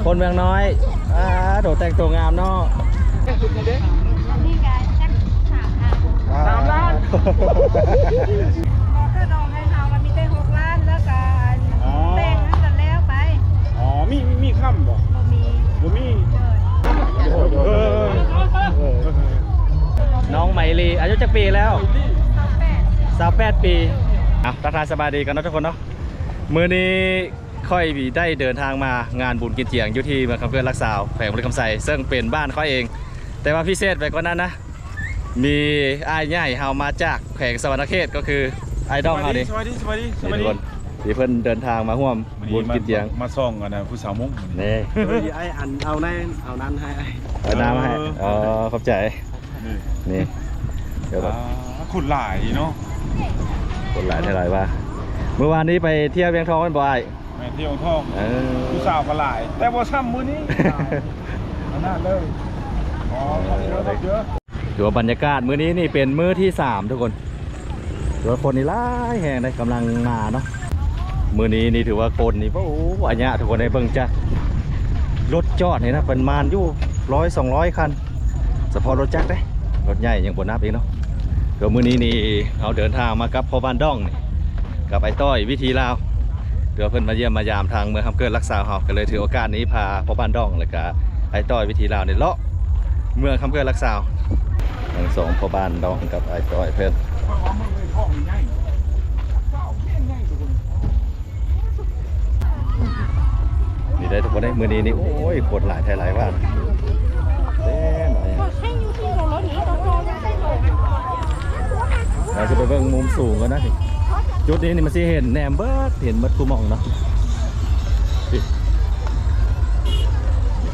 คนเมืองน้อยโดดแต่งตัวงามเนาะนี่ไงจัก3 ล้านถ้าดองให้เฮามันมีได้6 ล้านแล้วกันแต่งให้กันแล้วไปอ๋อมีค่ำบ่บ่มีน้องไหมลีอายุจักปีแล้ว28 ปีทักทายสบายดีกันนะทุกคนเนาะมื้อนี้ค่อยได้เดินทางมางานบุญกินเจียงอยู่ที่เมืองคำเพื่อนรักษาแขวงบริคำไซซึ่งเป็นบ้านค่อยเองแต่ว่าพิเศษไปกว่านั้นนะมีอ้ายใหญ่เฮามาจากแขวงสวรรณเขตก็คือไอ้ดองเฮาดิสวัสดีทุกคนที่เพิ่นเดินทางมาร่วมบุญกินเจียงมาส่องกันนะผู้สาวมุ้งนี่ไอ้อันเอานั้นให้เอาน้ำให้อ๋อขอบใจนี่เดี๋ยวขุดหลายเนาะคนหลายเท่าไหร่วะเมื่อวานนี้ไปเที่ยวเวียงทองกันบ่อยไปเที่ยวทองผู้สาวก็หลายแต่ว่าซ้ำมื้อนี้น่าเลยอ๋อเยอะถือว่าบรรยากาศมื้อนี้นี่เป็นมื้อที่3ทุกคนถือว่าคนนี่หลายแห่งได้กำลังมาเนาะมื้อนี้นี่ถือว่าคนนี่โอ้โหอันนี้ทุกคนได้เบิ่งจ้ะรถจอดนี่นะเป็นมานอยู่100-200 คันเฉพาะรถจักรเด้รถใหญ่ยังบ่นับอีกเนาะเดี๋ยวมื้อนี้นี่เราเดินทางมากับพ่อบ้านดองนี่กับไอ้ต้อยวิธีลาวเดี๋ยวเพิ่นมาเยี่ยมมายามทางเมืองคำเกิดรักษาเฮาก็เลยถือโอกาสนี้พาพ่อบ้านดองแล้วก็ไอ้ต้อยวิธีลาวนี่เลาะเมืองคำเกิดรักษาทั้งสองพ่อบ้านดองกับไอ้ต้อยเพิ่นนี่ได้ทุกคนได้มื้อนี้นี่โอ้ยคนหลายไทยหลายว่าเต็มเราจะไปเบิ่งมุมสูงกันนะจุดนี้นี่มันสิเห็นแหนมเบิดเห็นเบิดคูมองเนาะ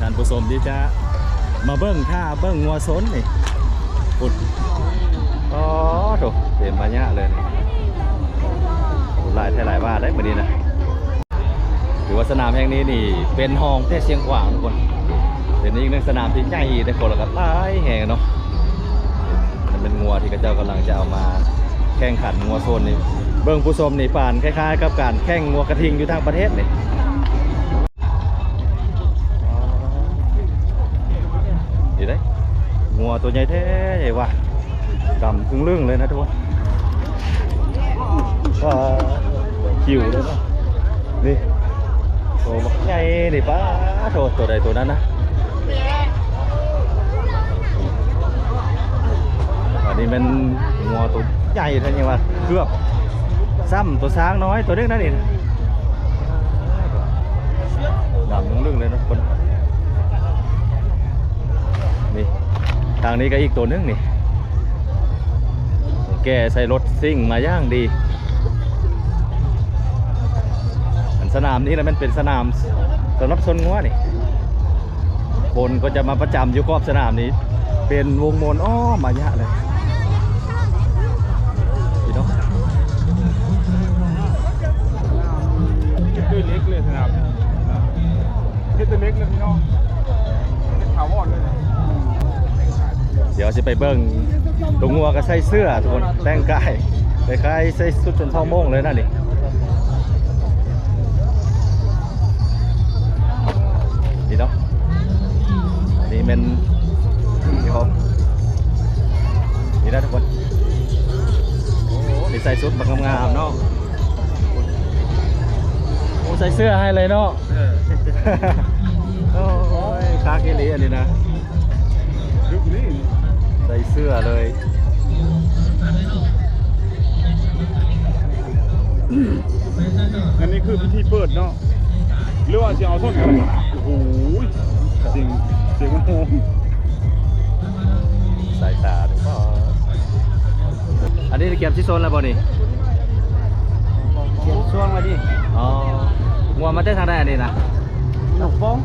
ท่านผู้ชมที่จะมาเบิ่งท่าเบิ่งงัวซนนี่ปุดอ๋อโถเต็มมาเยอะเลยหลายไทยหลายว่าได้มื้อนี้นะถือว่าสนามแห่งนี้นี่เป็นห้องแต่เชียงขวางทุกคนเป็นอีกหนึ่งสนามที่ใหญ่แต่คนละก็หลายแห่งเนาะมันเป็นงัวที่กระเจ้ากำลังจะเอามาแข่งขันงัวโซนนี่เบิ้งผู้ชมนี่ป่านคล้ายๆกับการแข่งงัวกระทิงอยู่ทางประเทศนี่ดีได้งัวตัวใหญ่แท้ใหญ่ว่ะดำครึ่งเรื่องเลยนะทุกคนก็คิวเลยเนาะนี่โอ้บักใหญ่นี่ป้าตัวใดตัวนั้นนะอันนี้เป็นงัวตัวใหญ่ท่านยังว่าเกือบซ้ำตัวช้างน้อยตัวเล็กนั่นเองดำลึ่งเลยนะคนนี่ทางนี้ก็อีกตัวนึงนี่แกใส่รถซิ่งมาย่างดีสนามนี้นะมันเป็นสนามสำหรับชนงัวนี่คนก็จะมาประจำอยู่รอบสนามนี้เป็นวงมนอ้อมาเยอะเลยพี่น้องเล็กเลยสนามเล็กเลยพี่น้องถาวรเลยเดี๋ยวจะไปเบิ้งตรงงัวก็ใส่เสื้อทุกคนแต่งกายคล้ายๆใส่ชุดจนท้องโม่งเลยนะนี่นี่เนาะนี่เป็นนี่ครับนี่นะทุกคนโอ้นี่ใส่ชุดแบบงามๆเนาะโอ้ใส่เสื้อให้เลยเนาะโอ้ยคาเกลีอันนี้นะใส่เสื้อเลยอันนี้คือพิธีเปิดเนาะหรือว่าจะเอาส้นกันโอ้โหเสียงมันโหมสายตาดูป่ะอันนี้เก็บที่โซนแล้วบ่นี่เขียนช่วงมาดิอ๋องัวมาได้ทางใดอันนี้นะน้องปอง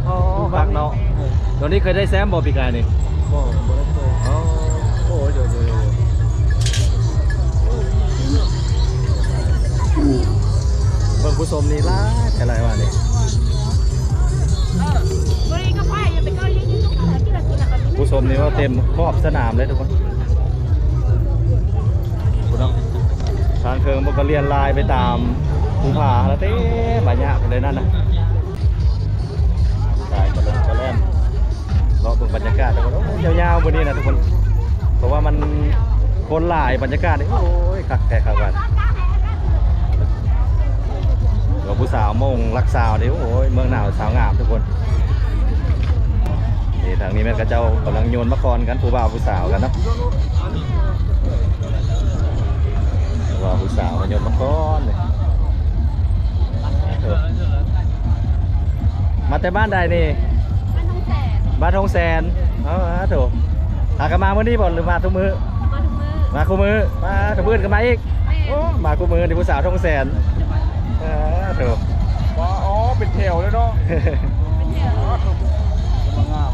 อ๋อพักเนาะตอนนี้เคยได้แซมบ่ปีกายนี่บ่ได้เคยอ๋อโอ้ยเดี๋ยวเบิ่งผู้ชมนี่ล่ะอะไรวะนี่ผู้ชมนี่ว่าเต็มครอบสนามเลยทุกคนทางเคิงมันก็เรียนลายไปตามภูผาแล้วเต้มาหยาบเลยนั่นนะ ากาศทุกคนโอ้ยาวๆวันนี้นะทุกคนเพราะว่ามันคนหลายบรรยากาศนี่โอ้ยคักแท้คักวันกับผู้สาวมงรักสาวนี่โอ้ยเมืองหนาวสาวงามทุกคนนี่ทางนี้แม่กระเจ้ากำลังโยนมะกรกันผู้บ่าวผู้สาวกันเนาะผู้บ่าวผู้สาวโยนมะกรเลยมาแต่บ้านใดนี่บ้านทองแสนเอาถูกหากันมาเมื่อนี้บ่หรือมาทุกมื้อมาคู่มือมาทุกมื้อกันมาอีกโอ้มาคู่มือที่ผู้สาวทองแสนถูก อ๋อเป็นแถวเลยเนาะงาม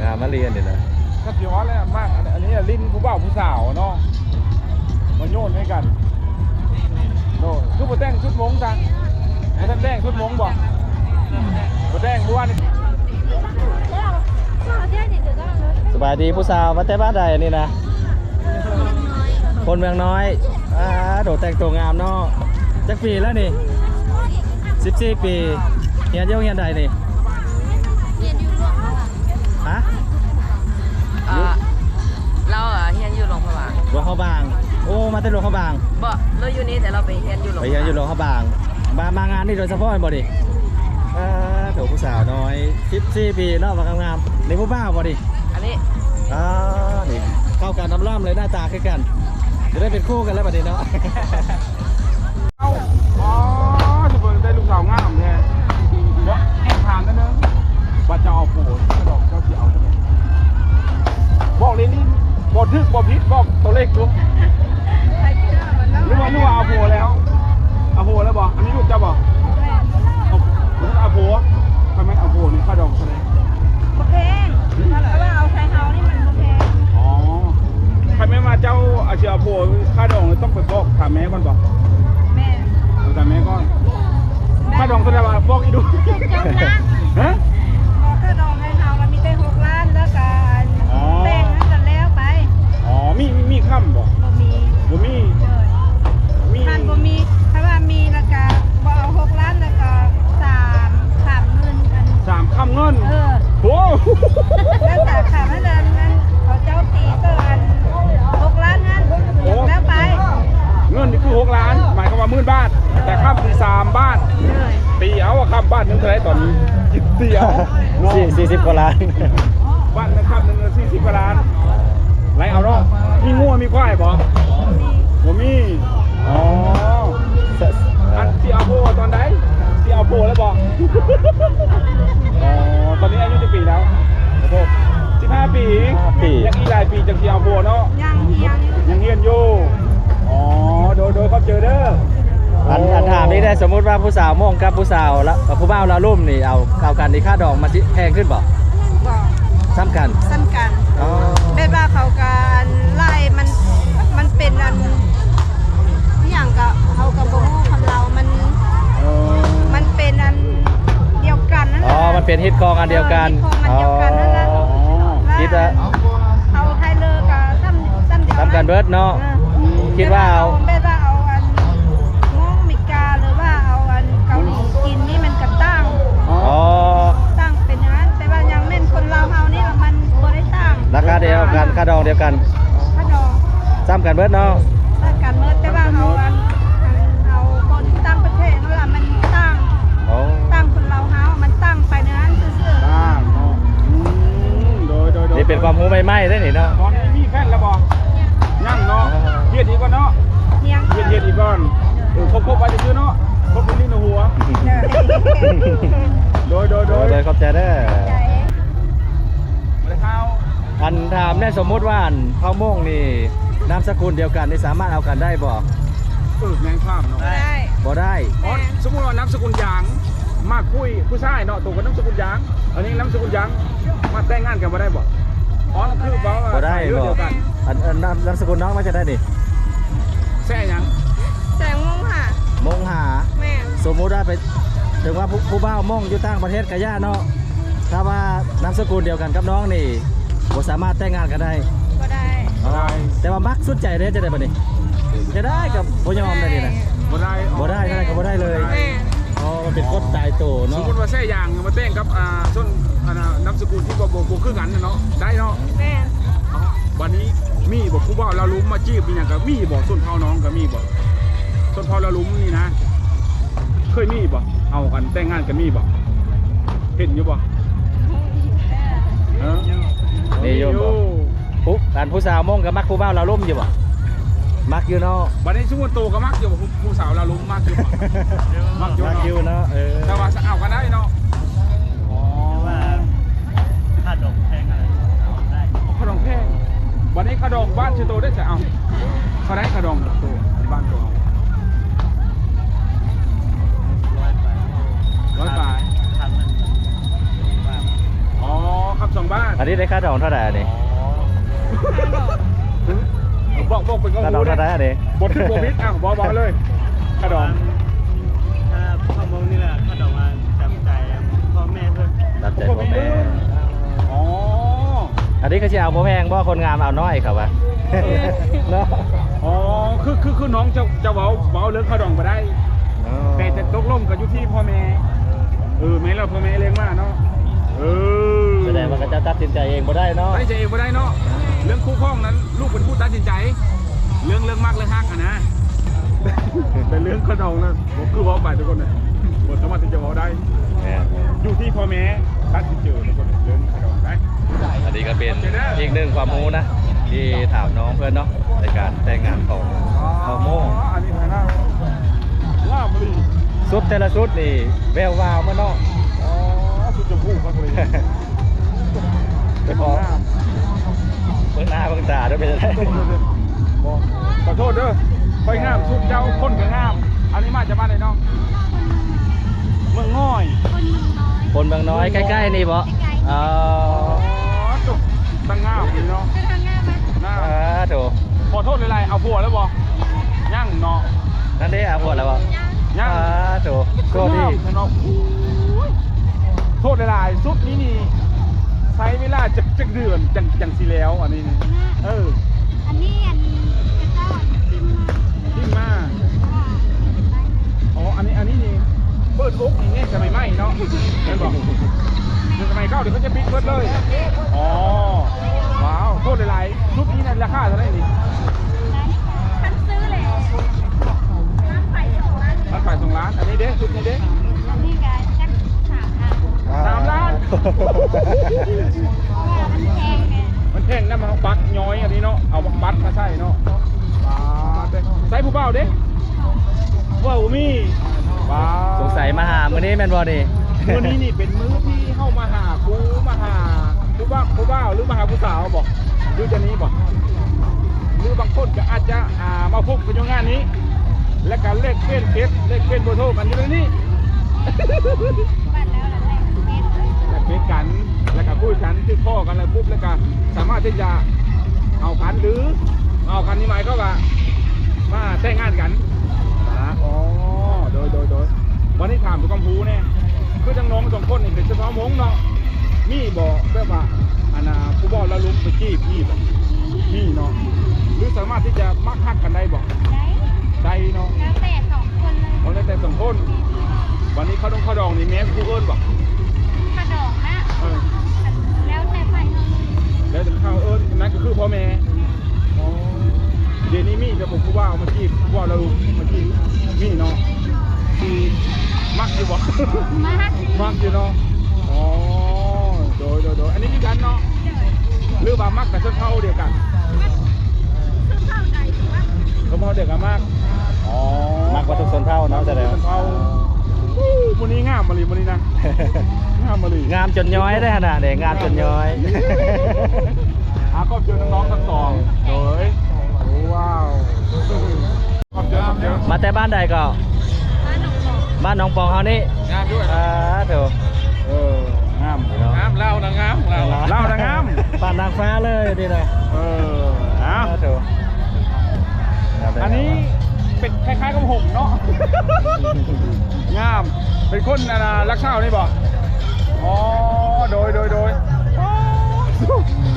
งานมาเรียนเดี๋ยวนะ ก็เสียวอะไรมากอันนี้ลิ้นผู้บ่าวผู้สาวเนาะมาโยนให้กันโน่คือบ่แต่งชุดมงจังบ่ท่านแต่งชุดมงบ่บ่แต่งบ่ว่านี่ สบายดีผู้สาวมาแต่บ้านใดนี่นะคนเมืองน้อยโดดแต่งตัวงามเนาะจักปีแล้วนี่14 ปีเฮียนเยอะเฮียนใดนี่ฮะ เราเฮียนอยู่โรงพยาบาล หลวงเขาบางโอ้มาแต่หลวงเขาบาง บ่เราอยู่นี่แต่เราไปเฮียนอยู่โรง ไป พ เฮีย ยาน บาล อยู่หลวงเขาบางมางานนี่โดยเฉพาะบ่ดิโถผู้สาวน้อย14 ปีเนาะมางามๆนี่ผู้บ้าบ่ดิ อันนี้ นี่เข้ากันน้ำล่ำเลยหน้าตาคล้ายกันจะได้เป็นคู่กันแล้วบัดนี้เนาะ เอาอ๋อจะเบิ่งได้ลูกสาวงามแท้เดี๋ยวแอบถามนั่นเด้อว่าจะเอาโผล่ดอกเจ้าสิเอาจังได๋บอกเลยนี่บ่ถึกบ่ผิดบอกตัวเลขดูหรือว่าเอาโผล่แล้วเอาโผล่แล้วบ่อันนี้ลูกเจ้าบ่เอาโผล่ทำไมเอาโผล่นี่ค่าดอกเท่าไหร่ บ่แพงเพราะว่าเอาใช้เฮานี่มันบ่แพง อ๋อใครไม่มาเจ้าอาชีพโผล่ค่าดองต้องไปบอกถามแม่ก่อนบอก แม่ ถามแม่ก่อนค่าดองแสดงว่าบอกอีดู เจ้านะ ฮะ พอค่าดองให้เฮามันมีแต่6 ล้านแล้วก็แบ่งให้กันแล้วไป อ๋อมีค่ำบ่ บ่มี บ่มี เลย มี ท่านบ่มีถ้าว่ามีแล้วก็บ่เอา6 ล้านแล้วก็3เงินอัน 3ค่ำเงิน โอ้ แล้วแต่ขาให้เดินนั้นเขาเจ้าตีก็อัน6 ล้านนั้นแล้วไป เงินนี่คือ6 ล้าน หมายความว่า10,000 บาท แต่ค่ำคือ3 บาท เลย ตีเอาว่าค่ำบ้านนึงเท่าไหร่ตอนนี้ตีเอา 40 กว่าล้าน บ้านนึงค่ำนึง40 กว่าล้านไรเอาเนาะมีงัวมีควายบ่บ่มีอ๋อ อันที่เอาโพตอนไหนที่เอาโพแล้วบอก อ๋อ ตอนนี้อายุกี่ปีแล้วขอโทษ15 ปียังอีกหลายปีจังที่เอาโพเนาะ ยัง ยังเฮียนอยู่อ๋อ โดยเขาเจอเด้อ อันถามนี่ได้สมมุติว่าผู้สาวมองกับผู้สาวแล้วผู้บ่าวเราลุ่มนี่เอากันในค่าดอกมาแพงขึ้นบ่ บอก ซ้ำกัน สั้นกัน อ๋อ แบบว่าเขาการไล่มันเป็นอันอหย่างกับเขากับโบฮูของเรามันเป็นอันเดียวกันนั่นแห อ๋อ ละ มันเป็นฮิตกองอันเดียวกัน ฮิตกองอันเดียวกันนั่นแหละ อ๋อ คิดว่า เอาไทยเลอกับซ้ำเดียว ซ้ำกันเบิดเนาะ คิดว่าเอา แบบว่าเอาอันมองมิกาหรือว่าเอาอันเกาหลีกินนี่มันกระตั้ง อ๋อ อ๋อ ตั้งเป็นอย่างนั้นแต่ว่ายังแม่นคนเราวเฮานี่มันบ่ได้ตั้ง ราคาเดียวกันค่าดองเดียวกัน ถ้าดอง ซ้ำกันเบิดเนาะ ถ้าการเมื่อแต่ว่าเอาเอาคนตั้งประเทศนั่นแหละมันตั้ง อ๋อ ตั้งคนเราเฮามันตั้งไปในนั้นซื่อ บ้างเนาะโดย นี่เป็นความรู้ใหม่ๆได้นี่เนาะ ตอนนี้มีแฟนแล้วบอกยังเนาะเฮียนอีกก่อนเนาะ ๆเฮียง เฮียนอีกก่อนครบไปจะชื่อเนาะครบเป็นลิ้นหัว โดย เลยขอบใจเด้อ ใจ มาเข้า อันถามได้สมมุติว่าอันข้าวโม่งนี่นามสกุลเดียวกันนี่สามารถเอากันได้บ่ แมงข้ามเนาะ ได้ บ่ได้ อ๋อสมมติว่าน้ำสกุลยางมาคุยผู้ชายเนาะตัวกับน้ำสกุลยางอันนี้น้ำสกุลยางมาแต่งงานกันมาได้บ่อ๋อคือบ่ บ่ได้ เรื่อง บ่ เดียวกัน อันนามสกุลน้องมันจะได้ดิ แซ่ยัง แสงมงค่ะ มงหา แม่ สมมุติว่าไปถึงว่าผู้บ่าวมงอยู่ต่างประเทศกับย่าเนาะถ้าว่านามสกุลเดียวกันกับน้องนี่บ่สามารถแต่งงานกันได้ ก็ได้ แต่ว่ามักสุดใจเด้จะได้บ่นี่จะได้กับบ่ยอมได้นี่นะ บ่ได้ บ่ได้เท่าไหร่ก็บ่ได้เลย แม่ อ๋อมันเป็นกฎตายตัว ส เนาะ มมติว่าแซ่ยางมาเต้งกับส้นนามสกุลที่บ่คือกันเนาะได้เนาะ แม่ วันนี้มีบอกครูบ่าวเราลุ้มมาจีบมีอย่างกับมีบอกส้นเผาน้องกับมีบอกส้นเผาเราลุ้มนี่นะเคยมีบอกเอากันแต่งงานกันมีบอกเห็นอยู่บอกเออ นี่โยมบอกปุ๊บการผู้สาวมงกับมักผู้บ่าวเราล่มอยู่บ่มักอยู่เนาะ วันนี้ช่วงโตก็มักอยู่บอกผู้สาวเราลุ้มมากอยู่บอกมักอยู่ มักอยู่ เนาะ เนาะแต่ว่าเอากันได้เนาะอ๋อ ว่าถ้าดอกแพงอะไรเอาได้ ขนมแพงวันนี้ขนมบ้านชื่อโตได้จะเอาเขาได้ขนมโตบ้านโตร้อยบาท ครั้งนั้นว่า อ๋อครับสองบ้าน อันนี้ได้ค่าดอกเท่าไหร่อันนี้ บอกเป็น ค่าดอกเท่าไหร่อันนี้ บทคือโบพิษอ้าวบอกเลยขนม ถ้าพ่อมงนี่แหละเขาดอกมาจำใจพ่อแม่เพื่อน รับใจพ่อแม่ อ๋อ อันนี้ก็จะเอาพ่อแพงบ่คนงามเอาน้อยครับวะเนาะ อ๋อคือน้องจะเบาเรื่องขนมมาได้แต่จะตกลงกับยุที่พ่อแม่แม่เราพ่อแม่เลี้ยงมาเนาะแสดงว่าก็จะตัดสินใจเองบ่ได้เนาะ ตัดสินใจเองไม่ได้เนาะเรื่องคู่ครองนั้นลูกเป็นผู้ตัดสินใจ เรื่องมากเรื่องฮักอะนะแต่เรื่องขนมนั้นผมคือว่าไปทุกคนนะบทสามารถที่จะบอกได้ อยู่ที่พ่อแม่ตัดสินใจทุกคนเรื่องขนมได้ อันนี้ก็เป็นอีกหนึ่งความรู้นะที่ถามน้องเพื่อนเนาะในการแต่งงานของพ่อโม่ อันนี้ทางหน้าล่ามลี ชุดแต่ละชุดนี่แวววาวมาเนาะ อ๋อสุดจะพูดครับเลย ไปขอเบิ่งหน้าเบิ่งตาด้วยเป็นไร ขอโทษเด้อไปงามสุดเจ้าคนกับงามอันนี้มาจากบ้านไหนน้องเมืองง่อย คนบางน้อยใกล้ๆนี่บ่อ๋อ จุกตั้งงามเลยเนาะ จะทำงานไหม หน้า โถ ขอโทษเลยไรเอาผัวแล้วบ่ย่างเนาะ นั่นเด้อาบวชแล้วบ่ ย่าง โถโทษที่ เนาะโทษเลยไรสุดนี้นี่ใช้เวลาจักเดือนจังสีแล้วอันนี้นี่อันนี้จะต้องกิน ดิ้นมาอ๋ออันนี้นี่เปิดอกอย่างเงี้ยสมัยใหม่เนาะเห็นบอกสมัยเก่าเดี๋ยวเขาจะปิดเปิดเลยอ๋อว้าวโทษหลายๆชุดนี้นะราคาเท่าไหร่นี่ ท่านซื้อเลยร้านไป2 ล้าน มันฝ่าย2 ล้านอันนี้เด้ชุดนี้เด้ อันนี้ก็จัก3 ล้าน 3 ล้าน เพราะว่ามันแพงไง มันแท่งน้ำมันปักย้อยอันนี้เนาะเอาบัตรมาใส่เนาะใส่ผู้เบาเด้ว้าวมีว้าว สงสัยมาหามื้อนี้แม่นบ่นี่ มื้อนี้นี่เป็นมื้อที่เข้ามาหากูมาหาผู้เบาหรือมาหาผู้สาวบอกหรือจะนี้บอกหรือบางคนก็อาจจะมาพบกันอยู่งานนี้ และการเลขเปลี่ยนเบอร์โทรกันอยู่ในนี้ บ้านแล้วแหละเม็ด และเปลี่ยนกันแล้วก็คุยกันที่พ่อกันแล้วปุ๊บแล้วก็สามารถที่จะเอากันหรือเอากันนี่หมายก็ว่ามาแต่งงานกันอ๋อโดยวันนี้ถามถึงความรู้เนี่ยคือทั้งน้อง2 คนนี่เป็นเฉพาะมงเนาะมีบอกแบบว่าผู้บอกเราลุ้มไปจี้พี่บอกมีเนาะหรือสามารถที่จะมักฮักกันได้บอก ได้ ได้เนาะ แล้วแต่2 คนเลย เอาแต่2 คนวันนี้เขาต้องเข้าดองนี่แม่ผู้เอิญบอก ขนมนะแล้วแต่ไฟ แล้วถึงเข้าเอิญนั่นก็คือพ่อแม่อ๋อเดี๋ยวนี้มีจะบอกผู้ว่ามาจี้ผู้ว่าเรามาจี้มีเนาะที่มักอยู่บอก มาก มักอยู่เนาะอ๋อโดยอันนี้คือกันเนาะหรือว่ามักกับเส้นเท่าเดียวกัน เข้าใจถือว่า เขาเท่าเดียวกันมากอ๋อ มักว่าทุกชนเผ่าเนาะแสดง เส้นเท่าวันนี้งามมาลีวันนี้นะงามมาลี งามจนย้อยได้ขนาดเด้งามจนย้อย ก็เจอน้องๆทั้งสองโดยว้าวขอบเจอ มาแต่บ้านใดก็ บ้านหนองปองเฮานี่ งามด้วย โถ งามเล่านะงามเล่านะงาม ปานนางฟ้าเลยดีเลย โถอันนี้เป็นคล้ายๆกับหงเนาะงามเป็นคนรักเช่านี่บ่อ๋อโดย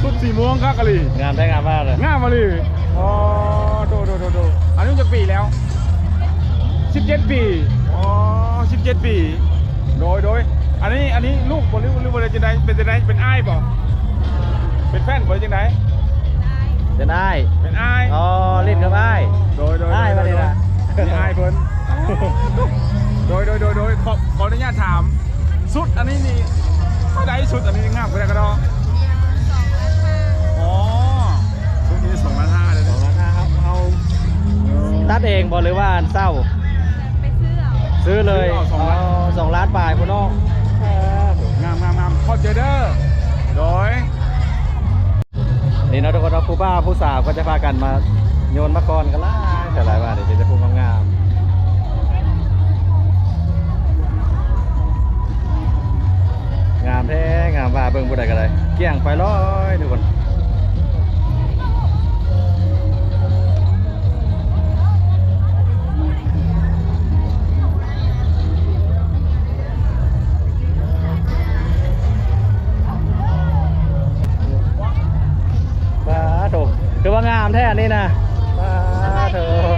สุดสีม่วงครับกะลี งามได้งามมากเลย งามมาลีอ๋อโดอันนี้จะปีแล้ว17 ปีอ๋อ 17 ปีโดยอันนี้ลูกบ่หรือบ่ได้จังได๋เป็นจังได๋เป็นอ้ายบ่เป็นแฟนบ่จังได๋ เป็นอ้าย เป็นอ้าย อ๋อลิ้นกับอ้าย โดย อ้ายมาเลยนะ นี่อ้ายเพิ่นโดยขออนุญาตถามสุดอันนี้นี่เท่าใดสุดอันนี้งามกว่าได้ก็ดออ๋อสุดนี้2,500,000เลย สองล้านห้าครับเอาตัดเองบอกเลยว่าเศร้า ไปซื้อเอา ซื้อเลย2 ล้านปลายพุ่นน้อง งามขอเจอเด้อโดย นี่เนาะทุกคนเนาะผู้บ้าผู้สาวก็จะพากันมาโยนมะกรกันล่ะแต่หลายว่าเดี๋ยวจะพูดงามงามแท้งามว่าเบิ่งผู้ใดก็ได้เกี่ยงไปร้อยทุกคนว้าถูกคือว่างามแท้อันนี้นะว้าเถอะ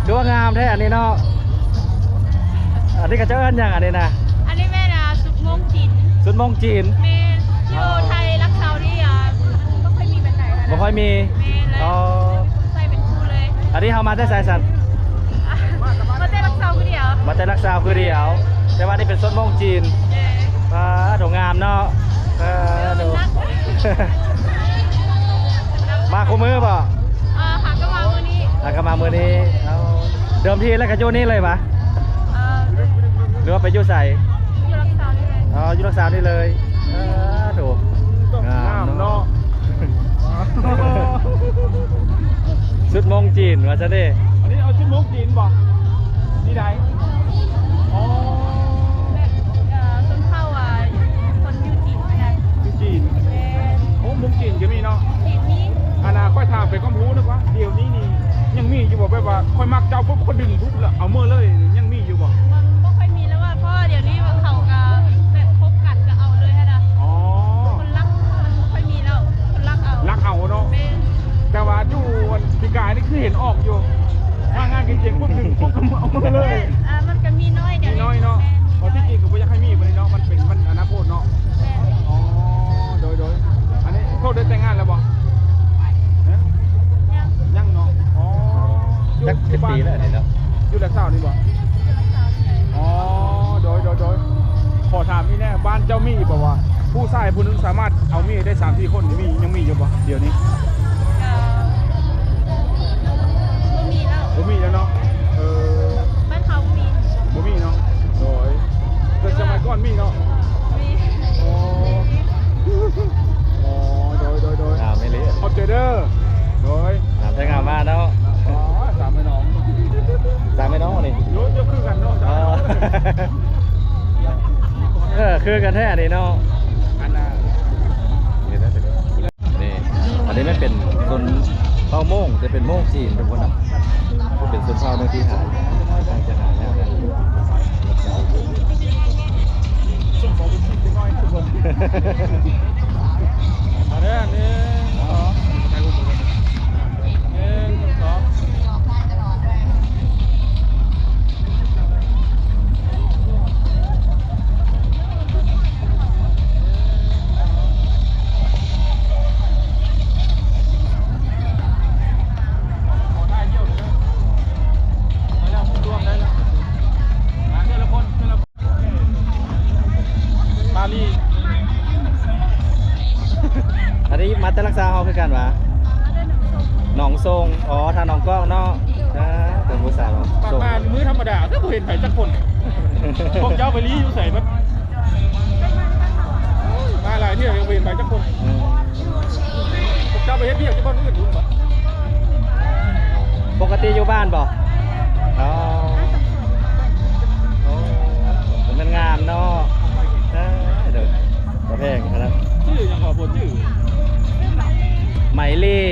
คือว่างามแท้อันนี้เนาะอันนี้ก็จะเอิ้นอย่างอันนี้นะ อันนี้แม่นะสุกมงจิน สุดมงจีน เมนอยู่ไทยรักเซานี่มันไม่ค่อยมีแบบไหนค่ะ บ่ค่อยมี เมนเลย อ๋อ ใส่เป็นคู่เลย อันนี้เฮามาได้สายสัน มาเต้นรักเซาก็เดียว มาแต่รักษาคือเดียว แต่ว่านี่เป็นสุดมงจีนว้าถูกงามเนาะดู มาคู่มือป่ะ หากระมาวันนี้ ก็มามือนี้เอาเดิมทีแล้วก็โยนี่เลยปะหรือว่าไปอยุ่ใส่ อยู่รักเซานี่เลย อ๋ออยุ่รักษานี่เลยถูก งามเนาะ สุดมงจีนว่าจะได้ อันนี้เอาชุดมุกจีนบอกนี่ไหนอ๋อ ต้นเข้าคนยูจีนนะ ชุดจีน เมน โอ้มุกจีนก็มีเนาะ จีนนี้ อาณาค่อยถามไปก็รู้นะวะเดี๋ยวนี้นี่ยังมีอยู่บ่แบบว่าค่อยมักเจ้าปุ๊บคนดึงปุ๊บแล้วเอามือเลยยังมีอยู่บ่ มันไม่ค่อยมีแล้วว่าเพราะเดี๋ยวนี้เขาก็แบบพบกันก็เอาเลยฮะนะ อ๋อ คนรักมันไม่ค่อยมีแล้วคนรักเอา รักเอาเนาะ เมน แต่ว่าอยู่วันปีกายนี่คือเห็นออกอยู่ว่างานเก่งๆปุ๊บดึงปุ๊บก็เอามือเลย มันก็มีน้อยเดี๋ยว มีน้อยเนาะเพราะที่จริงคือไม่อยากให้มีมันเนาะมันเป็นมันอนาคตเนาะอ๋อโดยอันนี้โทษได้แต่งงานแล้วบ่ยังเนาะอ๋อ จัก10 ปีแล้วนี่เนาะ อยู่รักษานี่บ่อ๋อโดยขอถามนี่แน่บ้านเจ้ามีบ่ว่าผู้ชายผู้หนึงสามารถเอามีดได้3-4 คนนี่ยังมีอยู่บ่เดี๋ยวนี้ ก็มีแล้ว บ่มีแล้วเนาะบ้านเขามี บ่มีเนาะโดยเกิดสมัยก่อนมีเนาะ มี อ๋อโดย งามไม่เละ ขอบใจเด้อโดย งามแท้งามมากเนาะ อ๋อสามพี่น้อง ตามไม่น้องนี่ โยกคือกันเนาะ อ๋อคือกันแท้อันนี้เนาะ อันน่ะ นี่อันนี้ไม่เป็นต้นเป้าโม่งจะเป็นโม่งจีนทุกคนนะเป็นต้นเป้าเนื้อที่หายทางจะหายยากนะ ส่งของเป็นชิ้นน้อยทุกคนมาเด้อนี่ถ่ายรูปกัน1 2อันนี้มาแต่รักษาเขาคือกันวะหนองทรงอ๋อทางหนองกล้องเนาะเป็นผู้สาว ปาก ทรง มามื้อธรรมดาก็บ่เห็นไผจักคนพวกเจ้าไปรีอยู่ใส่มันมาหลายที่ยังบ่เห็นไผจักคนพวกเจ้าไปเฮ็ดเวียกที่บ้านอื่นอยู่บ่ ปกติอยู่บ้านบ่อ๋อมันงามเนาะเดี๋ยวประเภทครับ ชื่อยังขอบ่ชื่อ ไหมลี่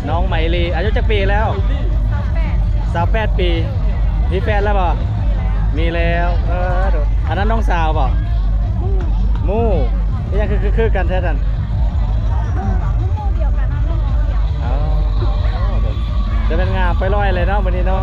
น้องไหมลี่อายุจักปีแล้ว28 ปีมีแฟนแล้วบ่มีแล้วดูอันนั้นน้องสาวบ่มู่นี่ยังคือกันแท้ทันจะเป็นงามไปร้อยเลยเนาะวันนี้เนาะ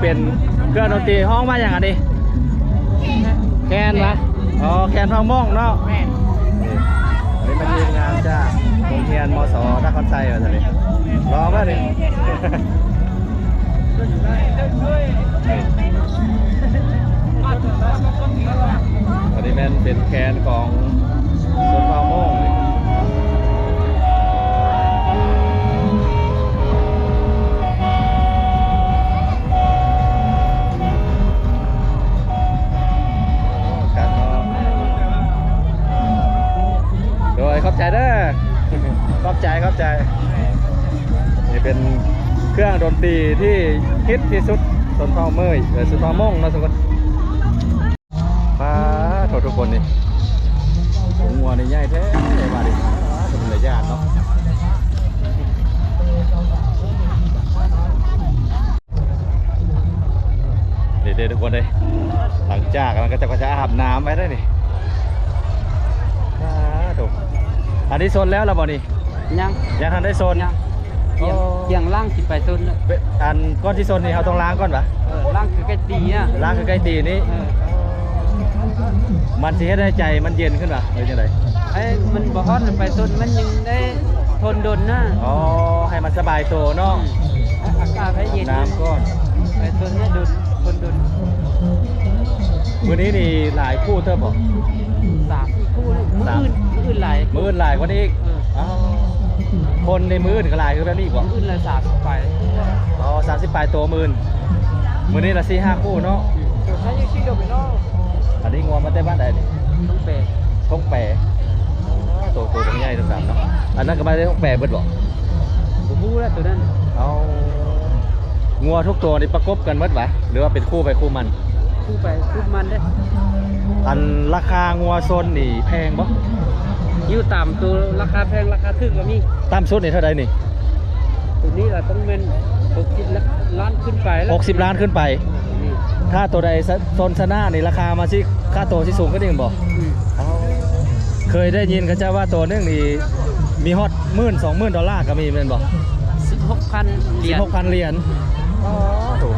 เป็นเครื่องดนตรีห้องมาอย่างอันนี้แคนนะอ๋อแคนทองม่องเนาะนี่อันนี้เป็นทีมงานจากโรงเรียนมสนครไทยมาสิรอมาดิอันนี้เป็นแคนของสวนทองม่องขอบใจเด้อขอบใจนี่เป็นเครื่องดนตรีที่ฮิตที่สุดสนทองเมยสุนทองม่งนะทุกคนป้าทุกคนนี่งัวนี่ใหญ่แท้เลยมาดิเป็นระยะเนาะเด็ดทุกคนเลยหลังจากมันก็จะอาบน้ำไปได้นี่ถูกอันนี้โซนแล้วเราบอกนี่ยังทันได้โซนเกี่ยงล่างสิไปซุน อันก้อนที่โซนนี่เขาต้องล้างก่อนปะล่างคือไก่ตีอ่ะล้างคือไก่ตีนี่มันสิให้ได้ใจมันเย็นขึ้นปะเลยจังไดมันบอกว่าไปซุนมันยังได้ทนดนนะอ๋อให้มันสบายตัวเนาะอากาศให้เย็นน้ำก้อนไปซุนเนี่ยทนดนมื้อนี้นี่หลายคู่เท่าบอก3-4 คู่มื้ออื่นหลายกว่านี้อีกคนในมื้ออื่นก็หลายคือแล้วนี่อีกบ่มื้ออื่นละ30ไปอ๋อ30ปลายตัวมื้อนี้ละ4-5 คู่เนาะใช้ชื่อเดียวไปเนาะอันนี้งัวมาแต่บ้านใดนี่ต้องแปตัวตรงใหญ่ตรงดำเนาะอันนั้นก็มาได้ต้องแปเบิดบ่บ่ฮู้แล้วตัวนั้นเอางัวทุกตัวนี่ประกบกันหมดวะหรือว่าเป็นคู่ไปคู่มันเด้อันราคางัวโซนนี่แพงบ่อยู่ตามตัวราคาแพงราคาถูกก็มีตามชุดนี่เท่าใดนี่ตัวนี้เราต้องเป็น60 ล้านขึ้นไปแล้ว60 ล้านขึ้นไปถ้าตัวใดโซนชนะนี่ราคามาสิค่าตัวที่สูงขึ้นอีกบ่เคยได้ยินเขาจะว่าตัวนึงนี่มีฮอต$10,000-20,000ก็มีแม่นบ่16,000 เหรียญอ๋อถูก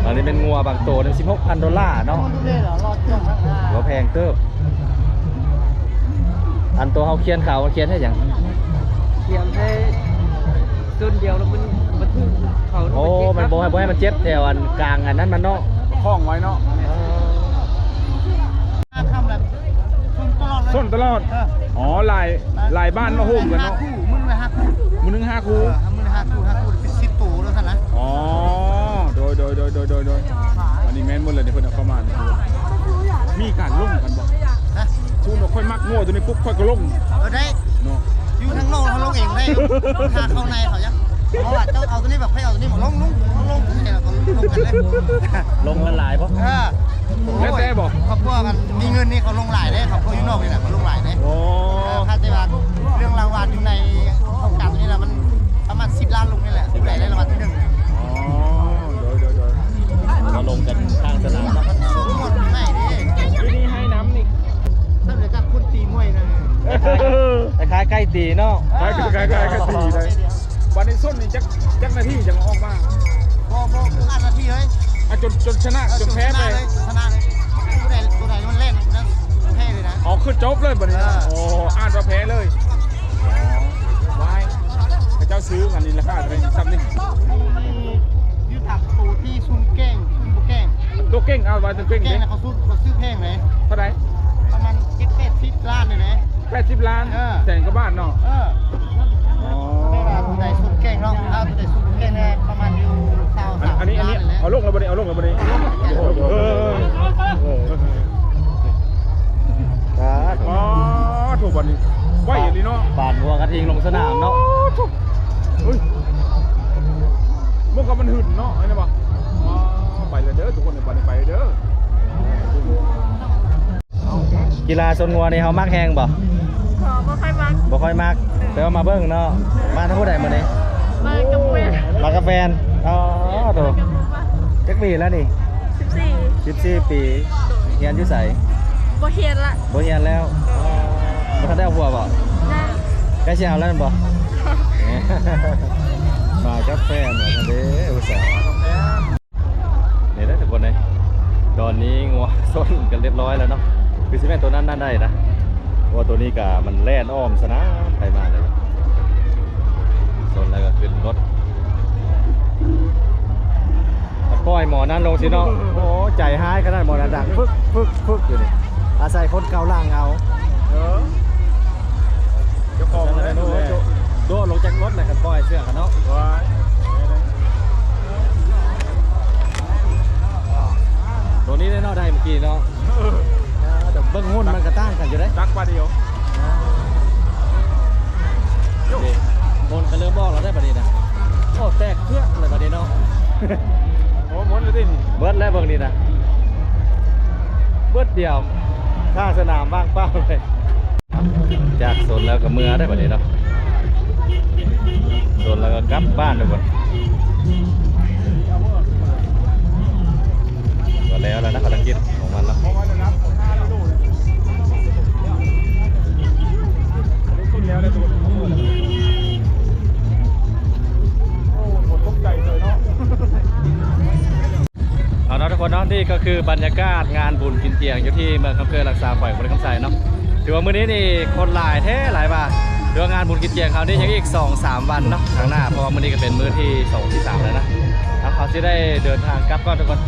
อันนี้เป็นงัวบางตัวนึง$16,000เนาะหัวแพงเติบอันตัวเขาเคียนเขาเคียนให้อย่างเคียนให้ต้นเดียวแล้วมันทุ่งเขาโอ้มันบอกให้มันเจ็บแถวอันกลางอันนั้นมันเนาะคล้องไว้เนาะส้นตลอดอ๋อลายบ้านมาโฮมกันเนาะมึงเลย5 คู่มึงนึง5 คู่มึง5 คู่เป็น10 ตัวแล้วท่านนะอ๋อโดยอันนี้แม่นหมดเลยเดี๋ยวเพิ่นเอาเข้ามามีการลุ่มกันบ่ชูนค่อยมักโง่ตัวนี้ปุ๊บค่อยก็ลุ่มได้เนาะอยู่ทั้งโลกเขาลงเองได้ทางเข้าในเขายังเพราะว่าเจ้าเอาตัวนี้แบบให้เอาตัวนี้มาลงเนี่ยเราลงกันเลยลงกันหลายปะแล้วแต่บอกเขาพวกกันมีเงินนี่เขาลงหลายได้เขาพวกยูนอกนี่แหละเขาลงหลายได้ค่าใจว่าเรื่องรางวัลอยู่ในโครงการนี้แหละมันประมาณ10 ล้านลงนี่แหละไหนได้รางวัลที่1อ๋อโดยเราลงกันข้างสนามนะหมดไหนดิที่นี่ให้น้ำนี่ถ้าเหลือจากคนตีมวยนะคล้ายใกล้ตีเนาะคล้ายตีเลยวันนี้ส้นนี่จักนาทียังออกมาบ่อันนาทีเลยจนชนะจนแพ้ไปชนะเลยตัวใดมันเล่นนะแพ้เลยนะอ๋อคือจบเลยวันนี้โอ้อ่านว่าแพ้เลยวายเจ้าซื้อกันนี่ราคาเป็นซ้ำนี่ยืดตับตัวที่ซุ่มเก้งตัวเก้งเอาไว้ตัวเก้งเนี่ยเขาซื้อแพงเลยเท่าไหร่ประมาณ70 ล้านเลยนะ80 ล้านแสนกว่าบาทเนาะตัวใดซุ่มเก้งเนาะตัวใดซุ่มเก้งเนี่ยประมาณอยู่20-30อันนี้เอาลงแล้วบ่ได้อ๋อถูกวันนี้ไหวอย่างนี้เนาะบาดวัวกระทิงลงสนามเนาะพวกมันหึ่นเนาะไอ้นี่ป่ะไปเลยเด้อทุกคนไปเด้อกีฬาชนงัวนี่เขามักแหงบ่บ่ค่อยมักแต่ว่ามาเบิ้งเนาะมาทั้งผู้ใดมาเนี่ยมากับแฟนอ๋อตัวจักปีแล้วนี่14 ปีเฮียนอยู่ไสบ่เฮียนแล้วบ่ทันได้เอาหัวบ่ใกล้สิเอาแล้วบ่มากับแฟนว่าซั่นเด้อุตส่าห์ ตอนนี้งัวส้นกันเรียบร้อยแล้วเนาะคือสิแม่นตัวนั้นน่าได้นะเพราะว่าตัวนี้กะมันแล่นอ้อมสนามไปมาเลยส้นแล้วก็ขึ้นรถปล่อยหมอนั้นลงสิเนาะโอ้ใจหายขนาดหมอนั้นดังฟึกฟึกฟึกอยู่นี่อาศัยคนเกาล่างเอา เจ้าของเลย โดดลงจากรถเลยกันปล่อยเสื้อกันเนาะ ว้าย ตัวนี้ได้เนาะได้เมื่อกี้เนาะเดี๋ยวเบิ้งหุ้นมันกระต้านกันอยู่ได้ ตักปลาเดียว บนก็เริ่มบอกเราได้ประเดี๋ยวนะโอ้แตกเครื่องเลยประเดี๋ยวเนาะ โอ้หมดเลยดิ เบิร์ดแล้วเบิ้งนี่นะเบิร์ดเดียวข้างสนามว่างเปล่าเลยจากโซนแล้วก็เมื่อได้ประเดี๋ยวเนาะโซนแล้วก็กลับบ้านทุกคนก็แล้วนะภารกิจของมันแล้ว เพราะว่าจะนับ5ฤดูเลยอันนี้ขึ้นแล้วเลยทุกคนโอ้หมดตกใจเลยเนาะ เอาเนาะทุกคนเนาะนี่ก็คือบรรยากาศงานบุญกินเจียงอยู่ที่เมืองคำเกยรักษาฝ่ายบริคำใสเนาะถือว่ามื้อนี้นี่คนหลายแท้หลายบาทถือว่างานบุญกินเจียงคราวนี้ยังอีก 2-3 วันเนาะข้างหน้าเพราะว่ามื้อนี้ก็เป็นมื้อที่2 ที่ 3แล้วนะเขาจะได้เดินทางกลับก่อนทุกคน